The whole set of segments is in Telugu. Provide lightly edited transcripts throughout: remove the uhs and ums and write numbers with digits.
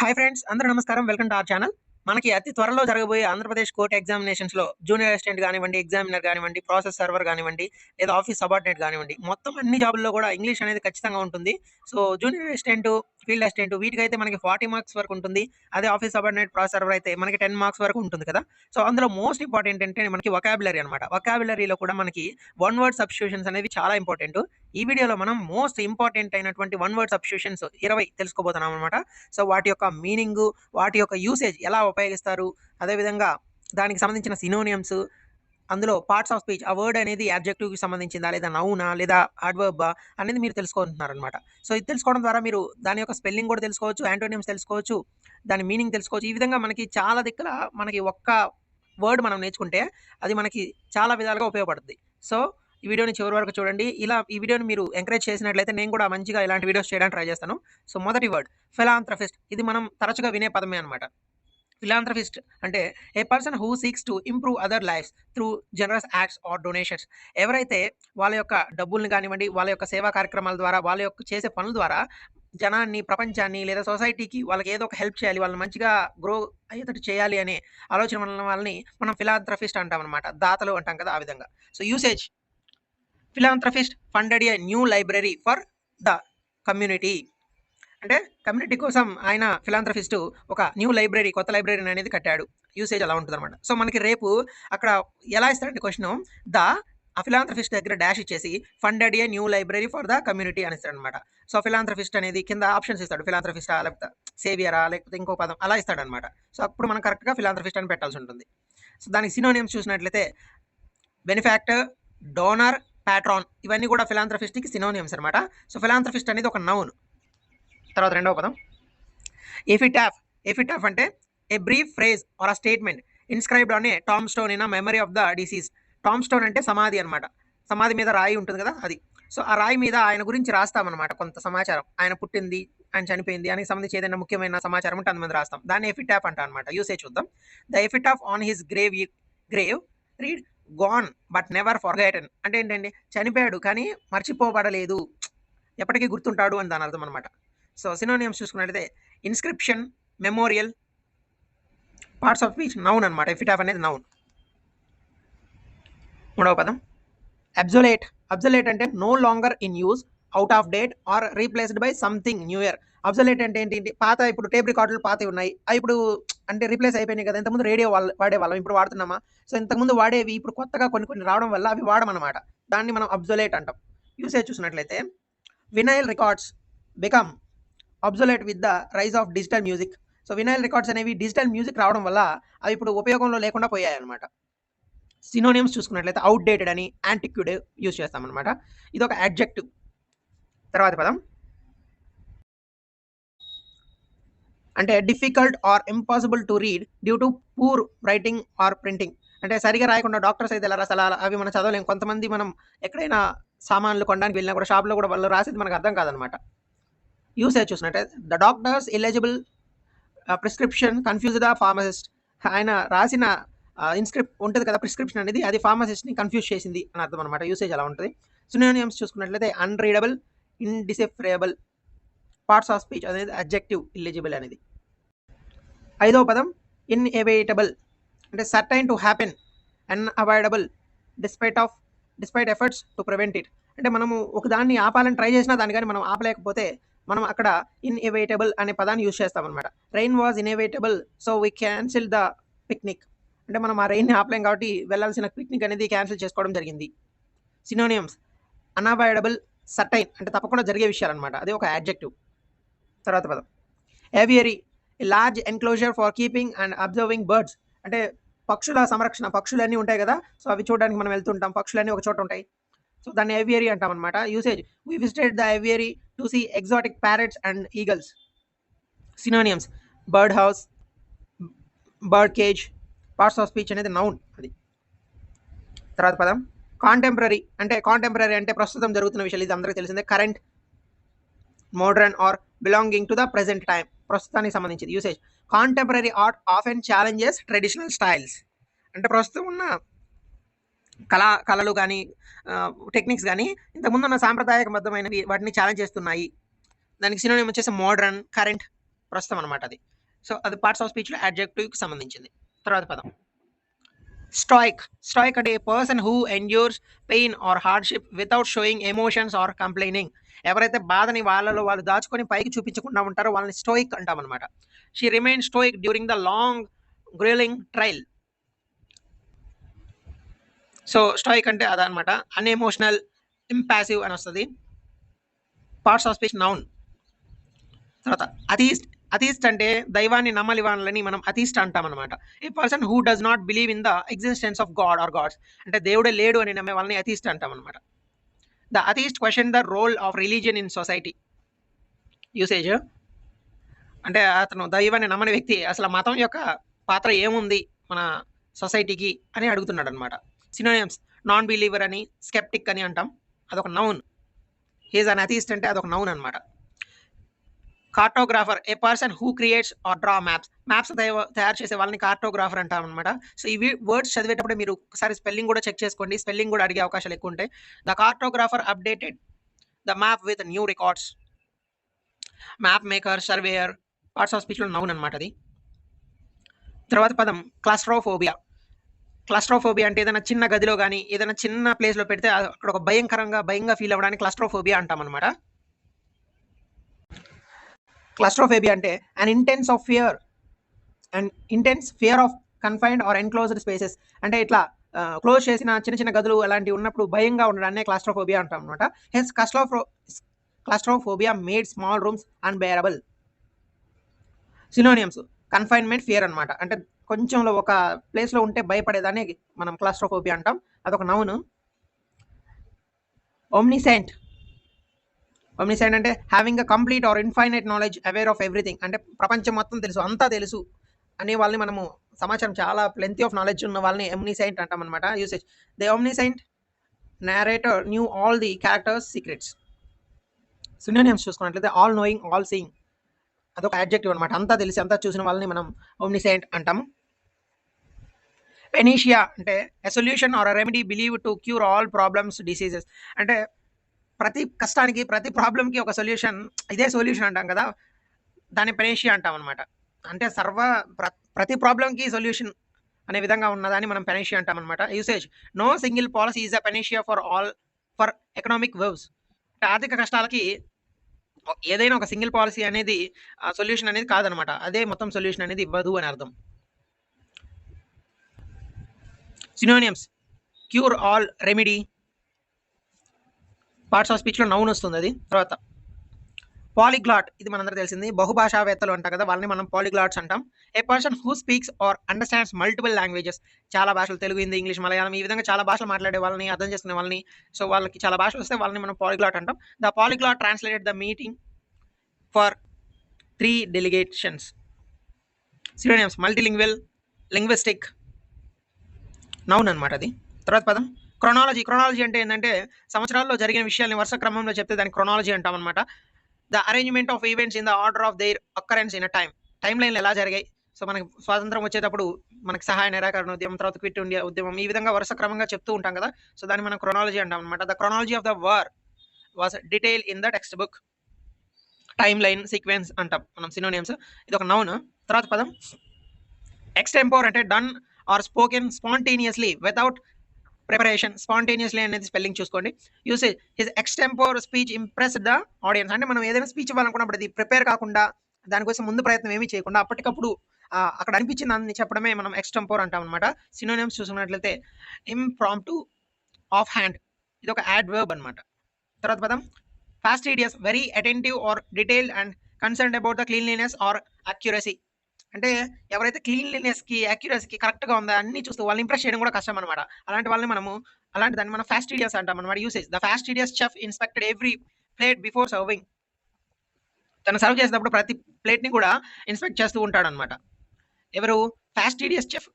హాయ్ ఫ్రెండ్స్, అందరూ నమస్కారం. Welcome to our channel. మనకి అతి త్వరలో జరగబోయే ఆంధ్రప్రదేశ్ కోర్ట్ ఎగ్జామినేషన్స్‌లో జూనియర్ అసిస్టెంట్ గానివ్వండి, ఎగ్జామినర్ గానివ్వండి, ప్రాసెస్ సర్వర్ గానివ్వండి, లేదా ఆఫీస్ సబార్డినేట్ గానివ్వండి, మొత్తం అన్ని జాబుల్లో గూడా ఇంగ్లీష్ అనేది ఖచ్చితంగా ఉంటుంది. So, junior assistant, field assistant వీటికైతే మనకి 40 మార్క్స్ వరకు ఉంటుంది. అదే ఆఫీస్ సబార్డినేట్, ప్రాసెస్ సర్వర్ అయితే మనకి 10 మార్క్స్ వరకు ఉంటుంది కదా! సో, అందులో మోస్ట్ ఇంపార్టెంట్ ఏంటంటే మనకి వొకాబులరీ అనమాట. వొకాబులరీలో కూడా మనకి వన్ వర్డ్ సబ్‌స్టిట్యూషన్స్ అనేవి చాలా ఇంపార్టెంటు. ఈ వీడియోలో మనం మోస్ట్ ఇంపార్టెంట్ అయినటువంటి వన్ వర్డ్ సబ్‌స్టిట్యూషన్స్ 20 తెలుసుకోబోతున్నామనమాట. సో, వాటి యొక్క మీనింగు, వాటి యొక్క యూసేజ్ ఎలా ఉపయోగిస్తారు, అదేవిధంగా దానికి సంబంధించిన సినోనియమ్స్, అందులో పార్ట్స్ ఆఫ్ స్పీచ్ ఆ వర్డ్ అనేది యాడ్జెక్టివ్‌కి సంబంధించిందా, లేదా నౌనా, లేదా అడ్వర్బా అనేది మీరు తెలుసుకుంటున్నారనమాట. సో, ఇది తెలుసుకోవడం ద్వారా మీరు దాని యొక్క స్పెల్లింగ్ కూడా తెలుసుకోవచ్చు, యాంటోనిమ్స్ తెలుసుకోవచ్చు, దాని మీనింగ్ తెలుసుకోవచ్చు. ఈ విధంగా మనకి చాలా దిక్కుల మనకి ఒక్క వర్డ్ మనం నేర్చుకుంటే అది మనకి చాలా విధాలుగా ఉపయోగపడుద్ది. సో, ఈ వీడియోని చివరి వరకు చూడండి. ఇలా ఈ వీడియోని మీరు ఎంకరేజ్ చేసినట్లయితే నేను కూడా మంచిగా ఇలాంటి వీడియోస్ చేయడానికి ట్రై చేస్తాను. సో, మొదటి వర్డ్ ఫిలాంథ్రఫిస్ట్. ఇది మనం తరచుగా వినే పదమే అనమాట. ఫిలాంథ్రఫిస్ట్ అంటే a person who seeks to improve other lives through generous acts or donations. ఎవరైతే వాళ్ళ యొక్క డబ్బుల్ని కానివ్వండి, వాళ్ళ యొక్క సేవా కార్యక్రమాల ద్వారా, వాళ్ళ యొక్క చేసే పనుల ద్వారా జనాన్ని, ప్రపంచాన్ని లేదా సొసైటీకి వాళ్ళకి ఏదో ఒక హెల్ప్ చేయాలి, వాళ్ళని మంచిగా గ్రో అయ్యేటట్టు చేయాలి అనే ఆలోచన ఉన్న వాళ్ళని మనం ఫిలాంథ్రఫిస్ట్ అంటామనమాట. దాతలు అంటాం కదా! ఆ విధంగా. So, usage philanthropist funded a new library for the community. అంటే కమ్యూనిటీ కోసం ఆయన ఫిలాంథ్రఫిస్ట్ ఒక న్యూ లైబ్రరీ, కొత్త లైబ్రరీని అనేది కట్టాడు. యూసేజ్ అలా ఉంటదనమాట. సో, మనకి రేపు అక్కడ ఎలా ఇస్తాడంటే క్వెషను ద ఫిలాంథ్రఫిస్ట్ దగ్గర డాష్ ఇచ్చేసి funded a new library for the community అని ఇస్తాడనమాట. సో, ఫిలాంథ్రఫిస్ట్ అనేది కింద ఆప్షన్స్ ఇస్తాడు. ఫిలాంథ్రఫిస్టా, లేకపోతే సేవియరా, లేకపోతే ఇంకో పదం అలా ఇస్తాడనమాట. సో, అప్పుడు మనం కరెక్ట్‌గా ఫిలాంథ్రఫిస్ట్ అని పెట్టాల్సి ఉంటుంది. సో, దానికి సినోనిమ్స్ చూసినట్లయితే బెనిఫాక్టర్, డోనర్, పాట్రాన్ ఇవన్నీ కూడా ఫిలాంథ్రఫిస్ట్‌కి సినోనిమ్స్ అనమాట. సో, ఫిలాంథ్రఫిస్ట్ అనేది ఒక నౌన్. తర్వాత రెండవ పదం ఎపిటాఫ్. ఎపిటాఫ్ అంటే a brief phrase or a statement inscribed on a tombstone in a memory of the deceased. Tombstone అంటే సమాధి అనమాట. సమాధి మీద రాయి ఉంటుంది కదా అది. సో, ఆ రాయి మీద ఆయన గురించి రాస్తామనమాట కొంత సమాచారం. ఆయన పుట్టింది, ఆయన చనిపోయింది ఆయనకి సంబంధించి ఏదైనా ముఖ్యమైన సమాచారం ఉంటే అంతమంది రాస్తాం. దాన్ని ఎపిటాఫ్ అంటాం అనమాట. యూసేజ్ చూద్దాం. The epitaph on his grave read gone but never forgotten. అంటే ఏంటండి, చనిపోయాడు కానీ మర్చిపోబడలేదు, ఎప్పటికీ గుర్తుంటాడు అని దాని అర్థం అనమాట. సో, సినోనియమ్స్ చూసుకున్నట్లయితే inscription, memorial, parts of speech noun అనమాట. ఎపిటాఫ్ అనేది నౌన్. మూడవ పదం అబ్జొలేట్. అబ్జొలేట్ అంటే no longer in use, out of date or replaced by something newer. Obsolete అంటే ఏంటి, పాత ఇప్పుడు టేప్ రికార్డులు పాతవి ఉన్నాయి, అవి ఇప్పుడు అంటే రీప్లేస్ అయిపోయినాయి కదా. ఇంతకుముందు రేడియో వాడేవాళ్ళం, ఇప్పుడు వాడుతున్నామా? సో, ఇంతకుముందు వాడేవి ఇప్పుడు కొత్తగా కొన్ని కొన్ని రావడం వల్ల అవి వాడమన్నమాట. దాన్ని మనం అబ్జొలేట్ అంటాం. యూసేజ్ చూసినట్లయితే vinyl records become obsolete with the rise of digital music. So, vinyl records అనేవి డిజిటల్ మ్యూజిక్ రావడం వల్ల అవి ఇప్పుడు ఉపయోగంలో లేకుండా పోయాయన్నమాట. సినోనిమ్స్ చూసుకున్నట్లయితే అవుట్‌డేటెడ్ అని, యాంటిక్యూడ్ యూజ్ చేస్తామన్నమాట. ఇదొక అడ్జెక్టివ్. తర్వాత పదం అంటే difficult or impossible to read due to poor writing or printing. అంటే సరిగ్గా రాయకుండా డాక్టర్స్ అయితే ఎలా రాసాలా అవి మనం చదవలేం. కొంతమంది మనం ఎక్కడైనా సామాన్లు కొనడానికి వెళ్ళినా కూడా షాప్‌లో కూడా వాళ్ళు రాసేది మనకు అర్థం కాదనమాట. యూసేజ్ చూసినట్టయితే the doctors eligible prescription confuse the pharmacist. ఆయన రాసిన ఇన్స్క్రిప్ట్ ఉంటుంది కదా, ప్రిస్క్రిప్షన్ అనేది అది ఫార్మసిస్ట్ని కన్ఫ్యూజ్ చేసింది అని అర్థం అనమాట. యూసేజ్ అలా ఉంటుంది. సినోనియమ్స్ చూసుకున్నట్లయితే అన్రీడబుల్, ఇండిసెఫ్రబుల్, పార్ట్స్ ఆఫ్ స్పీచ్ అనేది అడ్జెక్టివ్, ఇల్లిజిబుల్ అనేది. ఐదవ పదం ఇన్ఎవిటబుల్ అంటే certain to happen, unavoidable, despite efforts to prevent it. అంటే మనము ఒక దాన్ని ఆపాలని ట్రై చేసినా దాన్ని కానీ మనం ఆపలేకపోతే మనం అక్కడ ఇన్ఎవిటబుల్ అనే పదాన్ని యూజ్ చేస్తామన్నమాట. Rain was inevitable so we cancel the picnic. అంటే మనం ఆ రెయిన్ని ఆపలేం కాబట్టి వెళ్ళాల్సిన పిక్నిక్ అనేది క్యాన్సిల్ చేసుకోవడం జరిగింది. సినోనియమ్స్ అన్అవాయిడబుల్, సర్టైన్ అంటే తప్పకుండా జరిగే విషయాలన్నమాట. అది ఒక యాడ్జెక్టివ్. తర్వాత పదం aviary, large enclosure for keeping and observing birds. అంటే పక్షుల సంరక్షణ, పక్షులన్నీ ఉంటాయి కదా, సో అవి చూడడానికి మనం వెళ్తుంటాం, పక్షులన్నీ ఒక చోట ఉంటాయి. సో, దాన్ని ఏవియరీ అంటాం అనమాట. Usage we visited the aviary to see exotic parrots and eagles. Synonyms bird house, bird cage, parts of speech అనేది నౌన్ అది. తర్వాత పదం కాంటెంపరరీ. అంటే కాంటెంపరరీ అంటే ప్రస్తుతం జరుగుతున్న విషయాలు, ఇది అందరికీ తెలిసిందే. Current, modern or belonging to the present time, ప్రస్తుతానికి సంబంధించింది. Usage contemporary art often challenges traditional styles. అంటే ప్రస్తుతం ఉన్న కళలు కానీ, టెక్నిక్స్ కానీ ఇంతకుముందు ఉన్న సాంప్రదాయబద్ధమైనవి వాటిని ఛాలెంజ్ చేస్తున్నాయి. దానికి సినోనిమ్ వచ్చేసి మోడర్న్, కరెంట్, ప్రస్తుతం అనమాట అది. సో అది పార్ట్స్ ఆఫ్ స్పీచ్లో యాడ్జెక్టివ్కి సంబంధించింది. తర్వాత పదం స్టాయిక్. స్టాయిక్ అంటే a person who endures pain or hardship without showing emotions or complaining. ఎవరైతే బాధని వాళ్ళలో వాళ్ళు దాచుకొని పైకి చూపించకుండా ఉంటారో వాళ్ళని స్టోయిక్ అంటాం అనమాట. She remain stoic during the long grilling trial. So stoic అంటే అదనమాట. అన్ఎమోషనల్, ఇంపాసివ్ అని వస్తుంది. Parts of speech noun. తర్వాత అథీస్ట్. అథీస్ట్ అంటే దైవాన్ని నమ్మని వాళ్ళని మనం అథీస్ట్ అంటాం అనమాట. A person who does not believe in the existence of God or gods. అంటే దేవుడే లేడు అని నమ్మే వాళ్ళని అథీస్ట్ అంటాం అనమాట. The atheist question the role of religion in society. Usage అంటే అతను దైవాన్ని నమ్మని వ్యక్తి అసలు మతం యొక్క పాత్ర ఏముంది మన సొసైటీకి అని అడుగుతున్నాడు అనమాట. సినోనిమ్స్ నాన్ బిలీవర్ అని, స్కెప్టిక్ అని అంటాం, అదొక నౌన్. హీజ్ అన్ అథీస్ట్ అంటే అదొక నౌన్ అనమాట. Cartographer a person who creates or draw maps. Maps తయారు చేసే వాళ్ళని కార్టోగ్రాఫర్ అంటాం అనమాట. సో ఇవి వర్డ్స్ చదివేటప్పుడు మీరు ఒకసారి స్పెల్లింగ్ కూడా చెక్ చేసుకోండి. స్పెల్లింగ్ కూడా అడిగే అవకాశాలు ఎక్కువ ఉంటాయి. The cartographer updated the map with new records. Map maker, surveyor, parts of స్పీచ్లో నౌన్ అనమాట అది. తర్వాత పదం క్లాస్ట్రోఫోబియా. క్లాస్ట్రోఫోబియా అంటే ఏదైనా చిన్న గదిలో కానీ ఏదైనా చిన్న ప్లేస్లో పెడితే అక్కడ ఒక భయంగా ఫీల్ అవ్వడానికి క్లాస్ట్రోఫోబియా అంటాం అనమాట. క్లాస్ట్రోఫోబియా అంటే an intense fear of confined or enclosed spaces. అంటే ఇట్లా క్లోజ్ చేసిన చిన్న గదులు అలాంటివి ఉన్నప్పుడు భయంగా ఉండడాన్ని క్లాస్ట్రోఫోబియా అంటాం అనమాట. Hence claustrophobia made small rooms unbearable. Synonyms confinement, fear అనమాట. అంటే కొంచెంలో ఒక ప్లేస్లో ఉంటే భయపడేదాన్ని మనం క్లాస్ట్రోఫోబియా అంటాం, అదొక నౌన్. ఒమ్నిసెంట్. ఒమ్నిసెంట్ అంటే having a complete are infinite knowledge, aware of everything. అంటే ప్రపంచం మొత్తం తెలుసు, అంతా తెలుసు అనే వాళ్ళని మనము సమాచారం చాలా ప్లెంటీ ఆఫ్ నాలెడ్జ్ ఉన్న వాళ్ళని ఒమ్నిసెంట్ అంటాం అనమాట. Usage the omniscient narrator knew all the characters' secrets. Synonyms చూసుకున్నట్లయితే ఆల్ నోయింగ్, ఆల్ సీయింగ్, అదొక యాడ్జెక్టివ్ అనమాట. అంతా తెలిసి అంతా చూసిన వాళ్ళని మనం ఒమ్నిసెంట్ అంటాము. పెనీషియా అంటే a solution or a remedy believe to cure all problems, diseases. అంటే ప్రతి కష్టానికి ప్రతి ప్రాబ్లంకి ఒక సొల్యూషన్, ఇదే సొల్యూషన్ అంటాం కదా, దాన్ని పెనీషియా అంటాం అనమాట. అంటే ప్రతి ప్రాబ్లంకి సొల్యూషన్ అనే విధంగా ఉన్నదాన్ని మనం పెనీషియా అంటాం అనమాట. Usage no single policy is a panacea for economic woes. అంటే ఆర్థిక కష్టాలకి ఏదైనా ఒక సింగిల్ పాలసీ అనేది సొల్యూషన్ అనేది కాదనమాట. అదే మొత్తం సొల్యూషన్ అనేది ఇవ్వదు అని అర్థం. Synonyms cure, all, remedy, parts of స్పీచ్లో నౌన్ వస్తుంది అది. తర్వాత పాలిగ్లాట్, ఇది మనందరూ తెలిసింది, బహుభాషావేత్తలు అంటాం కదా, వాళ్ళని మనం పాలిగ్లాట్స్ అంటాం. A person who speaks or understands multiple languages. చాలా భాషలు, తెలుగు, హిందీ, ఇంగ్లీష్, మలయాళం, ఈ విధంగా చాలా భాషలు మాట్లాడే వాళ్ళని, అర్థం చేసుకునే వాళ్ళని, సో వాళ్ళకి చాలా భాషలు వస్తే వాళ్ళని మనం పాలిగ్లాట్ అంటాం. The polyglot translated the meeting for 3 delegations. Synonyms multilingual, linguistic, noun అనమాట అది. తర్వాత పదం క్రొనాలజీ. క్రొనాలజీ అంటే ఏంటంటే సంవత్సరాల్లో జరిగిన విషయాల్ని వరుస క్రమంలో చెప్తే దాన్ని క్రొనాలజీ అంటాం అనమాట. The arrangement of events in the order of their occurrence in a time లైన్లో ఎలా జరిగాయి. సో మనకి స్వాతంత్రం వచ్చేటప్పుడు మనకి సహాయ నిరాకరణ ఉద్యమం, తర్వాత క్విట్ ఇండియా ఉద్యమం, ఈ విధంగా వరుస క్రమంగా చెప్తూ ఉంటాం కదా, సో దాన్ని మనం క్రొనాలజీ అంటాం అనమాట. The chronology of the war was detail in the text book. Time line, sequence అంటాం మనం సినోనిమ్స్, ఇది ఒక నౌన్. తర్వాత పదం ఎక్స్టెంపోర్ అంటే done or spoken spontaneously without preparation. Spontaneously అనేది స్పెల్లింగ్ చూసుకోండి. Usage his extempore speech impressed the audience. అంటే మనం ఏదైనా స్పీచ్ ఇవ్వాలనుకున్నప్పుడు అది ప్రిపేర్ కాకుండా, దానికోసం ముందు ప్రయత్నం ఏమీ చేయకుండా అప్పటికప్పుడు అక్కడ అనిపించింది దాన్ని చెప్పడమే మనం ఎక్స్టెంపోర్ అంటాం అనమాట. సినోనిమ్స్ చూసుకున్నట్లయితే ఇంప్రాంప్టు, ఆఫ్ హ్యాండ్, ఇది ఒక యాడ్వర్బ్ అనమాట. తర్వాత పదం fastidious, very attentive or detailed and concerned about the cleanliness or accuracy. అంటే ఎవరైతే క్లీన్లీనెస్కి, అక్యురసీకి కరెక్ట్గా ఉందా అన్ని చూస్తూ వాళ్ళని ఇంప్రెస్ చేయడం కూడా కష్టం అనమాట. అలాంటి దాన్ని మనం ఫాస్టిడియస్ అంటాం అనమాట. Usage the fastidious chef inspected every plate before serving. తను సర్వ్ చేసేటప్పుడు ప్రతి ప్లేట్ని కూడా ఇన్స్పెక్ట్ చేస్తూ ఉంటాడు అనమాట. ఎవరు? ఫాస్టిడియస్ చెఫ్.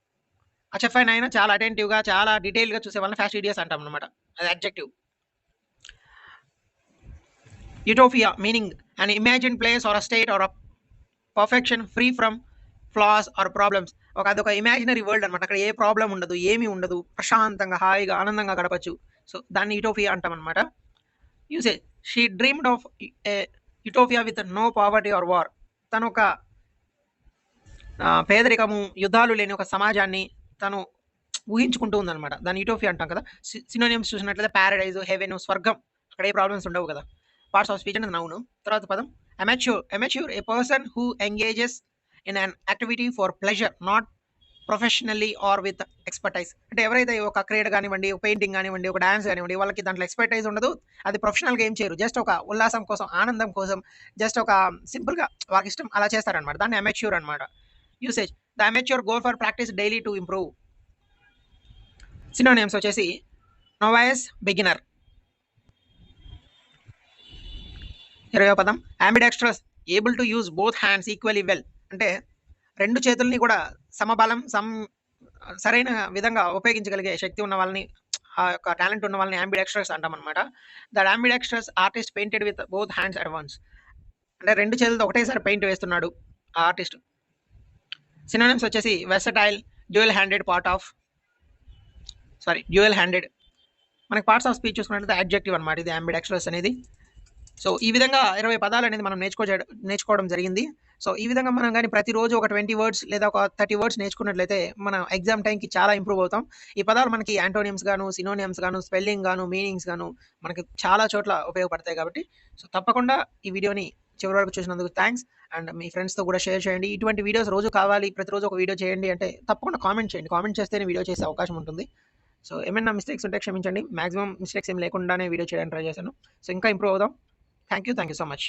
ఆ చెఫ్ అయినా చాలా అటెంటివ్గా, చాలా డీటెయిల్గా చూసే వాళ్ళని ఫాస్టిడియస్ అంటాం అనమాట. అది adjective. Utopia meaning an imagine place or a state or a perfection free from flaws or problems. అదొక ఇమాజినరీ వరల్డ్ అనమాట. అక్కడ ఏ ప్రాబ్లం ఉండదు, ఏమీ ఉండదు, ప్రశాంతంగా హాయిగా ఆనందంగా గడపచ్చు. సో దాన్ని యూటోపియా అంటాం అనమాట. Usage she dreamed of utopia with no poverty or war. తను ఒక పేదరికము, యుద్ధాలు లేని ఒక సమాజాన్ని తను ఊహించుకుంటూ ఉందనమాట. దాన్ని యూటోపియా అంటాం కదా! సినోనిమ్స్ చూసినట్లయితే పారడైజ్, హెవెన్, స్వర్గం. అక్కడ ఏ ప్రాబ్లమ్స్ ఉండవు కదా! పార్ట్స్ ఆఫ్ స్పీచ్ అనేది నౌన్. తర్వాత పదం amateur a person who engages in an activity for pleasure not professionally or with expertise. అంటే ఎవరైతే ఒక క్రీడ గానివ్వండి, ఒక పెయింటింగ్ గానివ్వండి, ఒక డాన్స్ గానివ్వండి, వాళ్ళకి దాంట్లో ఎక్స్‌పర్టైజ్ ఉండదు. అది ప్రొఫెషనల్‌గా ఏం చేయరు. జస్ట్ ఒక ఉల్లాసం కోసం, ఆనందం కోసం, జస్ట్ ఒక సింపుల్‌గా వాళ్ళకిష్టం అలా చేస్తారనమాట. దాన్ని అమెచ్యూర్ అనమాట. Usage the amateur go for practice daily to improve. Synonyms వచ్చేసి నోవైస్, బిగినర్. 20వ పదం ambidextrous able to use both hands equally well. అంటే 2 చేతుల్ని కూడా సమబలం సరైన విధంగా ఉపయోగించగలిగే శక్తి ఉన్న వాళ్ళని, ఆ యొక్క టాలెంట్ ఉన్న వాళ్ళని అంబిడెక్స్ట్రస్ అంటామనమాట. The ambidextrous artist painted with both hands at once. అంటే 2 చేతులతో ఒకటేసారి పెయింట్ వేస్తున్నాడు ఆ ఆర్టిస్ట్. సినోనిమ్స్ వచ్చేసి వెర్సటైల్, డ్యూయల్ హ్యాండెడ్. మనకి పార్ట్స్ ఆఫ్ స్పీచ్ చూసుకున్నట్లయితే అడ్జెక్టివ్ అనమాట ఇది అంబిడెక్స్ట్రస్ అనేది. సో ఈ విధంగా 20 పదాలు అనేది మనం నేర్చుకోవడం జరిగింది. సో ఈ విధంగా మనం కానీ ప్రతిరోజు ఒక 20 వర్డ్స్ లేదా ఒక 30 వర్డ్స్ నేర్చుకున్నట్లయితే మన ఎగ్జామ్ టైంకి చాలా ఇంప్రూవ్ అవుతాం. ఈ పదాలు మనకి యాంటోనిమ్స్ గాను, సినోనిమ్స్ గాను, స్పెల్లింగ్ గాను, మీనింగ్స్ గాను మనకి చాలా చోట్ల ఉపయోగపడతాయి కాబట్టి సో తప్పకుండా ఈ వీడియోని చివరి వరకు చూసినందుకు థ్యాంక్స్. అండ్ మీ ఫ్రెండ్స్తో కూడా షేర్ చేయండి. ఇటువంటి వీడియోస్ రోజు కావాలి, ప్రతిరోజు ఒక వీడియో చేయండి అంటే తప్పకుండా కామెంట్ చేయండి. కామెంట్ చేస్తేనే వీడియో చేసే అవకాశం ఉంటుంది. సో ఏమైనా మిస్టేక్స్ ఉంటే క్షమించండి. మాక్సిమం మిస్టేక్స్ ఏం లేకుండానే వీడియో చేయడానికి ట్రై చేశాను. సో ఇంకా ఇంప్రూవ్ అవుదాం. Thank you so much.